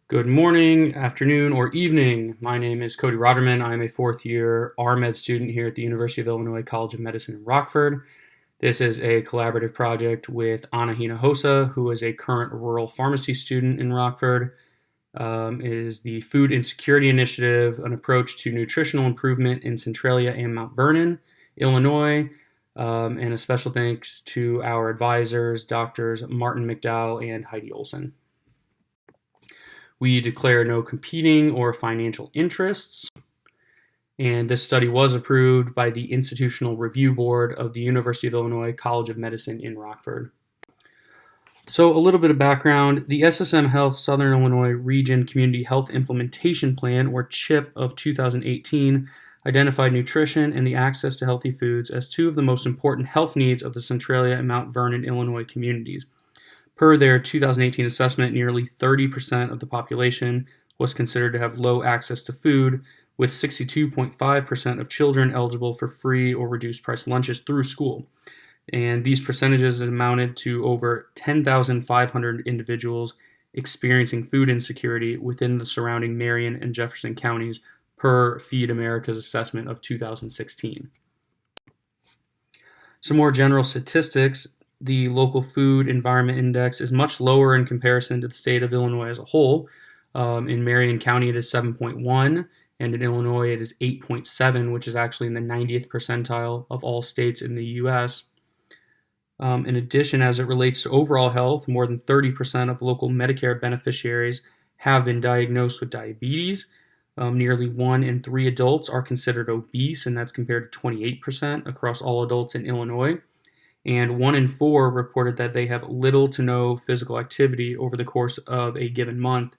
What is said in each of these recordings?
Good morning, afternoon, or evening. My name is Cody Ratermann. I'm a fourth-year RMed student here at the University of Illinois College of Medicine in Rockford. This is a collaborative project with Hinojosa, who is a current rural pharmacy student in Rockford. It is the Food Insecurity Initiative, an approach to nutritional improvement in Centrailia and Mount Vernon, Illinois. And a special thanks to our advisors, Drs. Martin McDowell and Heidi Olson. We declare no competing or financial interests, and this study was approved by the Institutional Review Board of the University of Illinois College of Medicine in Rockford. So a little bit of background. The SSM Health Southern Illinois Region Community Health Implementation Plan, or CHIP, of 2018 identified nutrition and the access to healthy foods as two of the most important health needs of the Centralia and Mount Vernon, Illinois communities. Per their 2018 assessment, nearly 30% of the population was considered to have low access to food, with 62.5% of children eligible for free or reduced price lunches through school. And these percentages amounted to over 10,500 individuals experiencing food insecurity within the surrounding Marion and Jefferson counties per Feed America's assessment of 2016. Some more general statistics. The local food environment index is much lower in comparison to the state of Illinois as a whole. In Marion County, it is 7.1, and in Illinois, it is 8.7, which is actually in the 90th percentile of all states in the U.S. In addition, as it relates to overall health, more than 30% of local Medicare beneficiaries have been diagnosed with diabetes. Nearly 1 in 3 adults are considered obese, and that's compared to 28% across all adults in Illinois. And 1 in 4 reported that they have little to no physical activity over the course of a given month,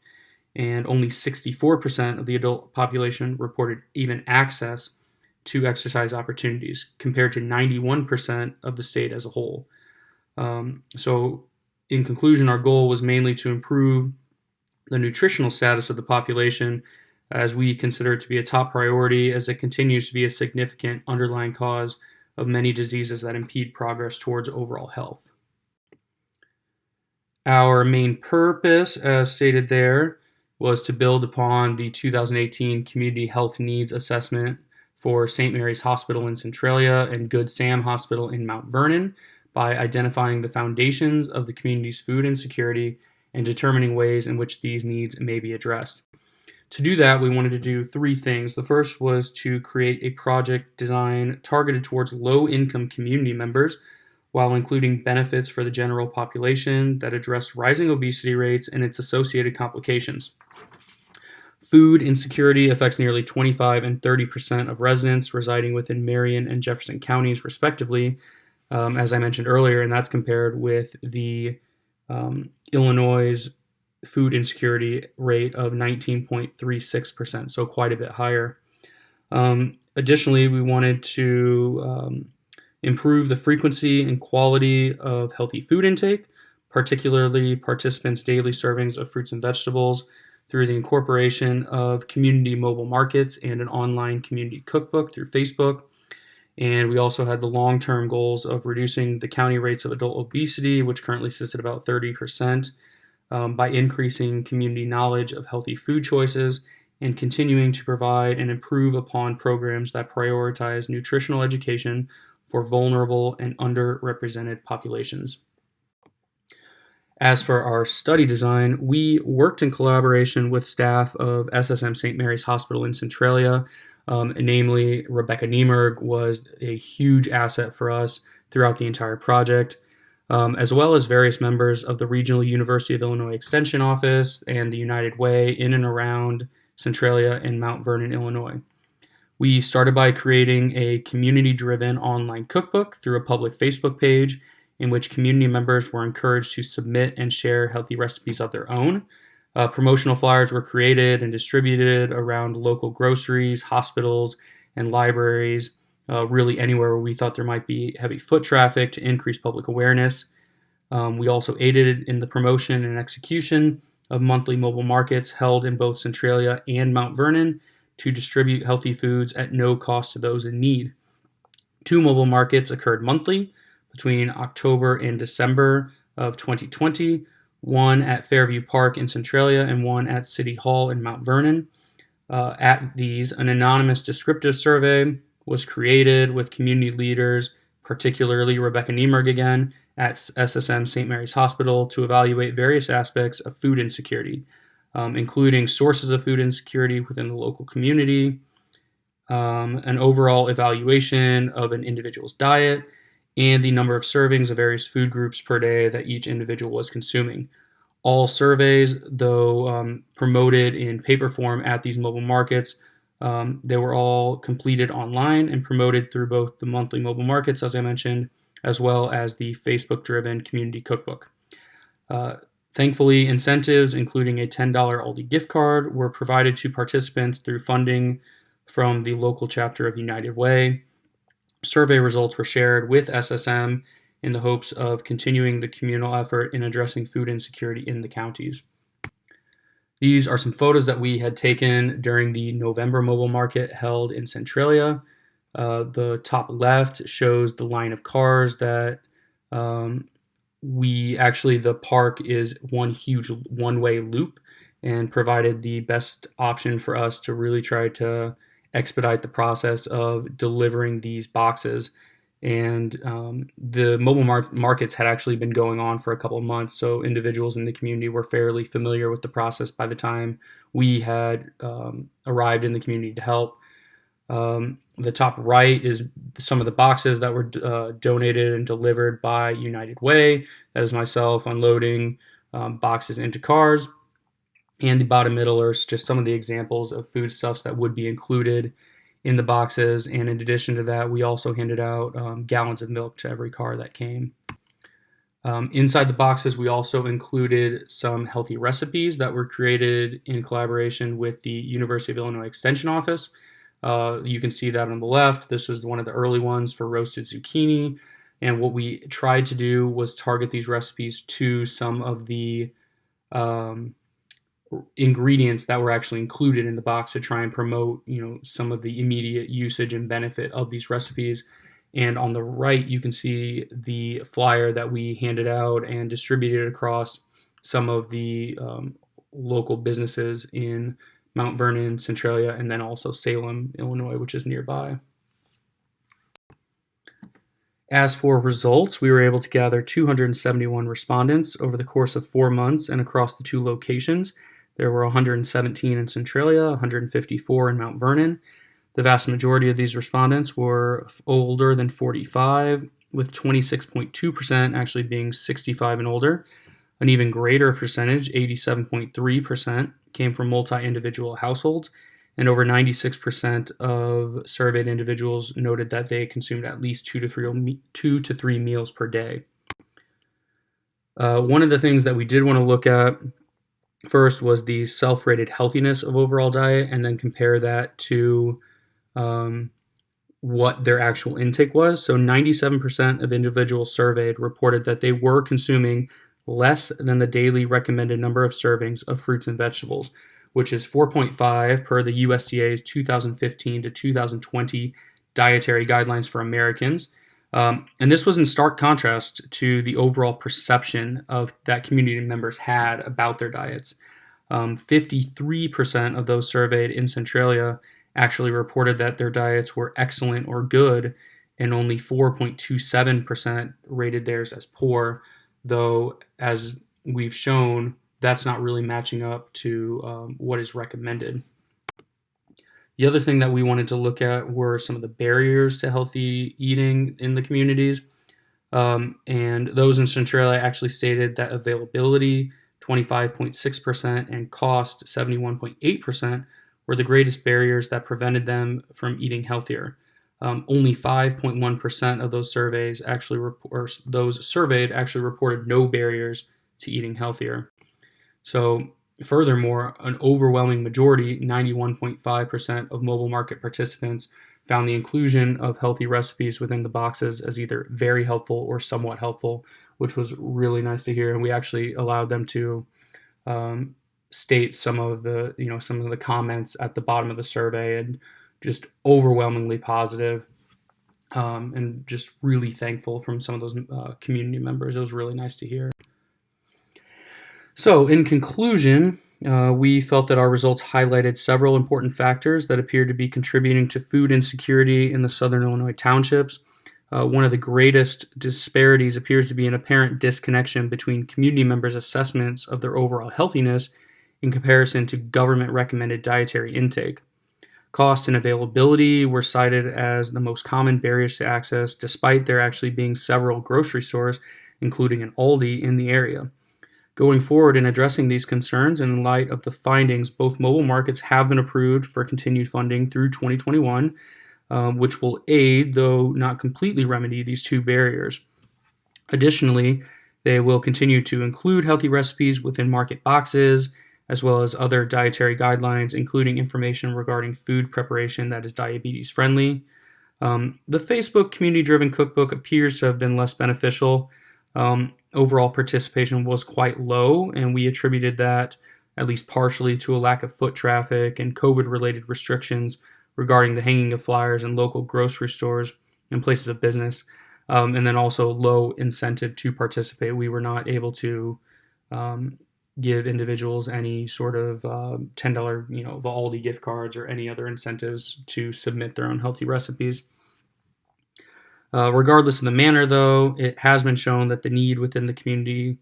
and only 64% of the adult population reported even access to exercise opportunities, compared to 91% of the state as a whole. So, in conclusion, our goal was mainly to improve the nutritional status of the population, as we consider it to be a top priority, as it continues to be a significant underlying cause of many diseases that impede progress towards overall health. Our main purpose, as stated there, was to build upon the 2018 Community Health Needs Assessment for St. Mary's Hospital in Centralia and Good Sam Hospital in Mount Vernon by identifying the foundations of the community's food insecurity and determining ways in which these needs may be addressed. To do that, we wanted to do 3 things. The first was to create a project design targeted towards low-income community members while including benefits for the general population that address rising obesity rates and its associated complications. Food insecurity affects nearly 25 and 30% of residents residing within Marion and Jefferson counties, respectively, as I mentioned earlier, and that's compared with the Illinois' food insecurity rate of 19.36%, so quite a bit higher. Additionally, we wanted to improve the frequency and quality of healthy food intake, particularly participants' daily servings of fruits and vegetables, through the incorporation of community mobile markets and an online community cookbook through Facebook. And we also had the long-term goals of reducing the county rates of adult obesity, which currently sits at about 30%, by increasing community knowledge of healthy food choices and continuing to provide and improve upon programs that prioritize nutritional education for vulnerable and underrepresented populations. As for our study design, we worked in collaboration with staff of SSM St. Mary's Hospital in Centralia. Namely, Rebecca Niemerg was a huge asset for us throughout the entire project, as well as various members of the Regional University of Illinois Extension Office and the United Way in and around Centralia and Mount Vernon, Illinois. We started by creating a community-driven online cookbook through a public Facebook page in which community members were encouraged to submit and share healthy recipes of their own. Promotional flyers were created and distributed around local groceries, hospitals, and libraries, really anywhere where we thought there might be heavy foot traffic to increase public awareness. We also aided in the promotion and execution of monthly mobile markets held in both Centralia and Mount Vernon to distribute healthy foods at no cost to those in need. 2 mobile markets occurred monthly between October and December of 2020, one at Fairview Park in Centralia and one at City Hall in Mount Vernon. At these, an anonymous descriptive survey was created with community leaders, particularly Rebecca Niemerg again, at SSM St. Mary's Hospital to evaluate various aspects of food insecurity, including sources of food insecurity within the local community, an overall evaluation of an individual's diet, and the number of servings of various food groups per day that each individual was consuming. All surveys, though promoted in paper form at these mobile markets, they were all completed online and promoted through both the monthly mobile markets, as I mentioned, as well as the Facebook-driven community cookbook. Thankfully, incentives, including a $10 Aldi gift card, were provided to participants through funding from the local chapter of United Way. Survey results were shared with SSM in the hopes of continuing the communal effort in addressing food insecurity in the counties. These are some photos that we had taken during the November mobile market held in Centrailia. The top left shows the line of cars that the park is one huge one-way loop and provided the best option for us to really try to expedite the process of delivering these boxes. And the mobile markets had actually been going on for a couple of months, so individuals in the community were fairly familiar with the process by the time we had arrived in the community to help. The top right is some of the boxes that were donated and delivered by United Way. That is myself unloading boxes into cars. And the bottom middle are just some of the examples of foodstuffs that would be included in the boxes. And in addition to that, we also handed out gallons of milk to every car that came. Inside the boxes, we also included some healthy recipes that were created in collaboration with the University of Illinois Extension Office. You can see that on the left. This was one of the early ones for roasted zucchini. And what we tried to do was target these recipes to some of the ingredients that were actually included in the box to try and promote, some of the immediate usage and benefit of these recipes. And on the right, you can see the flyer that we handed out and distributed across some of the local businesses in Mount Vernon, Centralia, and then also Salem, Illinois, which is nearby. As for results, we were able to gather 271 respondents over the course of 4 months and across the 2 locations. There were 117 in Centralia, 154 in Mount Vernon. The vast majority of these respondents were older than 45, with 26.2% actually being 65 and older. An even greater percentage, 87.3%, came from multi-individual households, and over 96% of surveyed individuals noted that they consumed at least 2 to 3 meals per day. One of the things that we did want to look at first was the self-rated healthiness of overall diet, and then compare that to what their actual intake was. So 97% of individuals surveyed reported that they were consuming less than the daily recommended number of servings of fruits and vegetables, which is 4.5 per the USDA's 2015 to 2020 dietary guidelines for Americans. And this was in stark contrast to the overall perception of that community members had about their diets. 53% of those surveyed in Centralia actually reported that their diets were excellent or good, and only 4.27% rated theirs as poor, though, as we've shown, that's not really matching up to what is recommended. The other thing that we wanted to look at were some of the barriers to healthy eating in the communities. And those in Centralia actually stated that availability, 25.6%, and cost, 71.8%, were the greatest barriers that prevented them from eating healthier. Only 5.1% of those those surveyed actually reported no barriers to eating healthier. So furthermore, an overwhelming majority, 91.5% of mobile market participants, found the inclusion of healthy recipes within the boxes as either very helpful or somewhat helpful, which was really nice to hear. And we actually allowed them to state some of the comments at the bottom of the survey, and just overwhelmingly positive, and just really thankful from some of those community members. It was really nice to hear. So, in conclusion, we felt that our results highlighted several important factors that appeared to be contributing to food insecurity in the southern Illinois townships. One of the greatest disparities appears to be an apparent disconnection between community members' assessments of their overall healthiness in comparison to government recommended dietary intake. Cost and availability were cited as the most common barriers to access, despite there actually being several grocery stores, including an Aldi, in the area. Going forward in addressing these concerns and in light of the findings, both mobile markets have been approved for continued funding through 2021, which will aid, though not completely remedy, these two barriers. Additionally, they will continue to include healthy recipes within market boxes, as well as other dietary guidelines, including information regarding food preparation that is diabetes friendly. The Facebook community-driven cookbook appears to have been less beneficial. Overall participation was quite low, and we attributed that at least partially to a lack of foot traffic and COVID-related restrictions regarding the hanging of flyers in local grocery stores and places of business, and then also low incentive to participate. We were not able to give individuals any sort of $10, the Aldi gift cards or any other incentives to submit their own healthy recipes. Regardless of the manner, though, it has been shown that the need within the community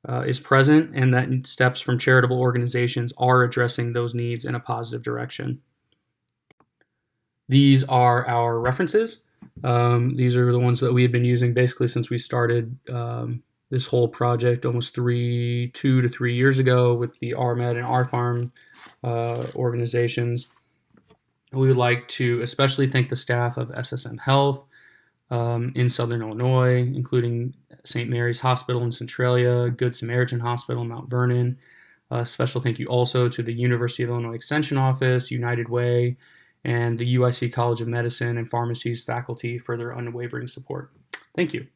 is present and that steps from charitable organizations are addressing those needs in a positive direction. These are our references. These are the ones that we have been using basically since we started this whole project almost 2 to 3 years ago with the RMed and RFarm organizations. We would like to especially thank the staff of SSM Health in Southern Illinois, including St. Mary's Hospital in Centrailia, Good Samaritan Hospital in Mount Vernon. Special thank you also to the University of Illinois Extension Office, United Way, and the UIC College of Medicine and Pharmacy's faculty for their unwavering support. Thank you.